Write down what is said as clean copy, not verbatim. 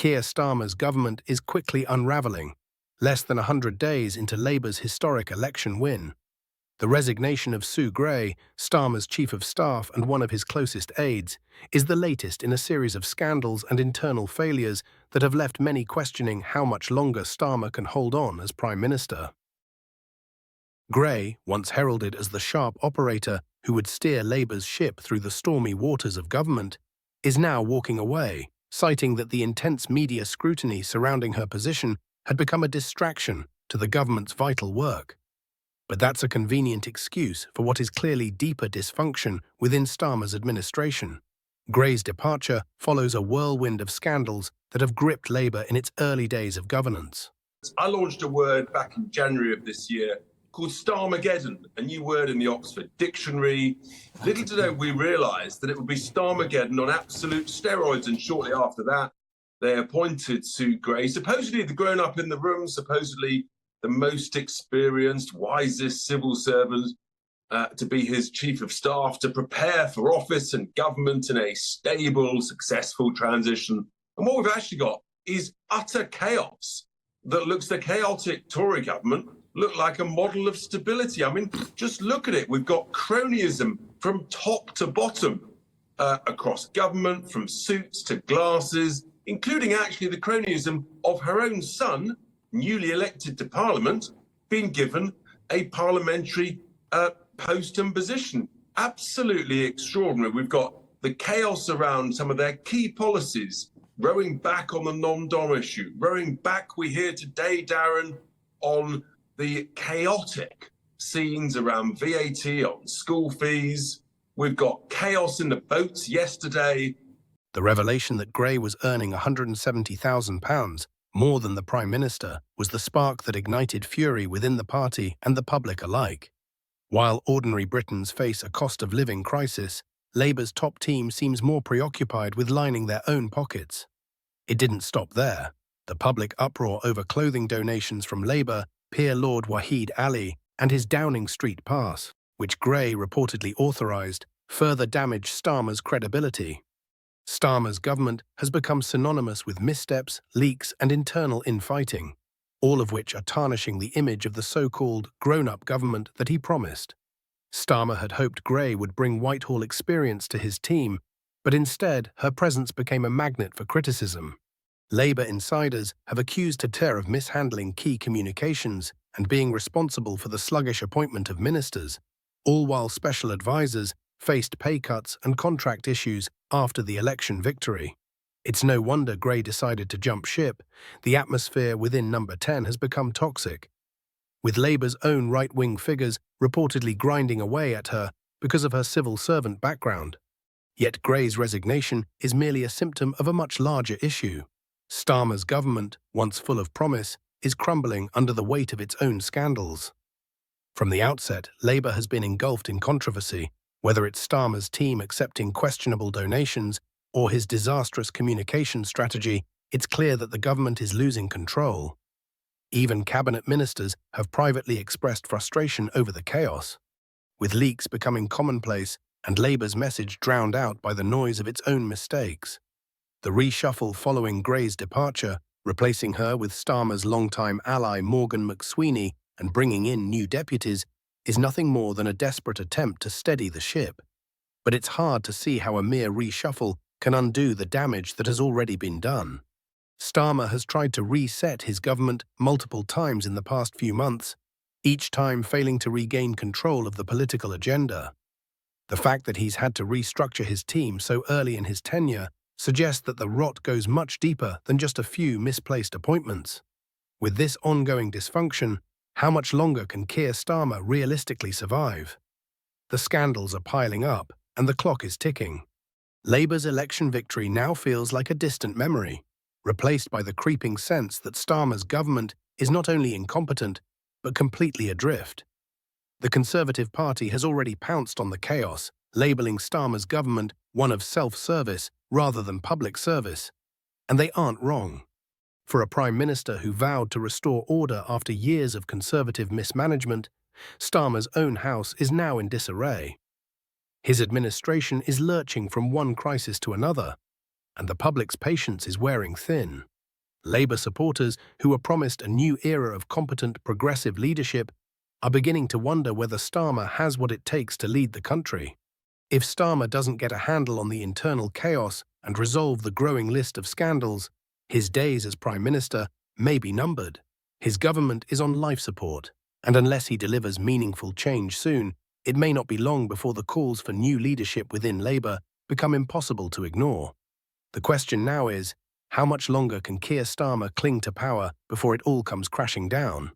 Keir Starmer's government is quickly unravelling, less than 100 days into Labour's historic election win. The resignation of Sue Gray, Starmer's chief of staff and one of his closest aides, is the latest in a series of scandals and internal failures that have left many questioning how much longer Starmer can hold on as Prime Minister. Gray, once heralded as the sharp operator who would steer Labour's ship through the stormy waters of government, is now walking away, citing that the intense media scrutiny surrounding her position had become a distraction to the government's vital work. But that's a convenient excuse for what is clearly deeper dysfunction within Starmer's administration. Gray's departure follows a whirlwind of scandals that have gripped Labour in its early days of governance. I launched a word back in January of this year called Starmageddon, a new word in the Oxford Dictionary. Little to know, we realised that it would be Starmageddon on absolute steroids, and shortly after that, they appointed Sue Gray, supposedly the grown-up in the room, supposedly the most experienced, wisest civil servant, to be his chief of staff, to prepare for office and government in a stable, successful transition. And what we've actually got is utter chaos that looks the chaotic Tory government look like a model of stability. I mean, just look at it. We've got cronyism from top to bottom across government, from suits to glasses, including actually the cronyism of her own son, newly elected to Parliament, being given a parliamentary post and position. Absolutely extraordinary. We've got the chaos around some of their key policies, rowing back on the non-dom issue, rowing back, we hear today, Darren, on the chaotic scenes around VAT, on school fees. We've got chaos in the boats yesterday. The revelation that Gray was earning £170,000, more than the Prime Minister, was the spark that ignited fury within the party and the public alike. While ordinary Britons face a cost of living crisis, Labour's top team seems more preoccupied with lining their own pockets. It didn't stop there. The public uproar over clothing donations from Labour, Peer Lord Wahid Ali, and his Downing Street pass, which Gray reportedly authorised, further damaged Starmer's credibility. Starmer's government has become synonymous with missteps, leaks and internal infighting, all of which are tarnishing the image of the so-called grown-up government that he promised. Starmer had hoped Gray would bring Whitehall experience to his team, but instead her presence became a magnet for criticism. Labour insiders have accused her of mishandling key communications and being responsible for the sluggish appointment of ministers, all while special advisers faced pay cuts and contract issues after the election victory. It's no wonder Gray decided to jump ship. The atmosphere within Number 10 has become toxic, with Labour's own right-wing figures reportedly grinding away at her because of her civil servant background. Yet Gray's resignation is merely a symptom of a much larger issue. Starmer's government, once full of promise, is crumbling under the weight of its own scandals. From the outset, Labour has been engulfed in controversy, whether it's Starmer's team accepting questionable donations or his disastrous communication strategy. It's clear that the government is losing control. Even cabinet ministers have privately expressed frustration over the chaos, with leaks becoming commonplace and Labour's message drowned out by the noise of its own mistakes. The reshuffle following Gray's departure, replacing her with Starmer's longtime ally Morgan McSweeney and bringing in new deputies, is nothing more than a desperate attempt to steady the ship. But it's hard to see how a mere reshuffle can undo the damage that has already been done. Starmer has tried to reset his government multiple times in the past few months, each time failing to regain control of the political agenda. The fact that he's had to restructure his team so early in his tenure suggests that the rot goes much deeper than just a few misplaced appointments. With this ongoing dysfunction, how much longer can Keir Starmer realistically survive? The scandals are piling up, and the clock is ticking. Labour's election victory now feels like a distant memory, replaced by the creeping sense that Starmer's government is not only incompetent, but completely adrift. The Conservative Party has already pounced on the chaos, labelling Starmer's government one of self-service rather than public service. And they aren't wrong. For a Prime Minister who vowed to restore order after years of Conservative mismanagement, Starmer's own house is now in disarray. His administration is lurching from one crisis to another, and the public's patience is wearing thin. Labour supporters, who were promised a new era of competent, progressive leadership, are beginning to wonder whether Starmer has what it takes to lead the country. If Starmer doesn't get a handle on the internal chaos and resolve the growing list of scandals, his days as Prime Minister may be numbered. His government is on life support, and unless he delivers meaningful change soon, it may not be long before the calls for new leadership within Labour become impossible to ignore. The question now is, how much longer can Keir Starmer cling to power before it all comes crashing down?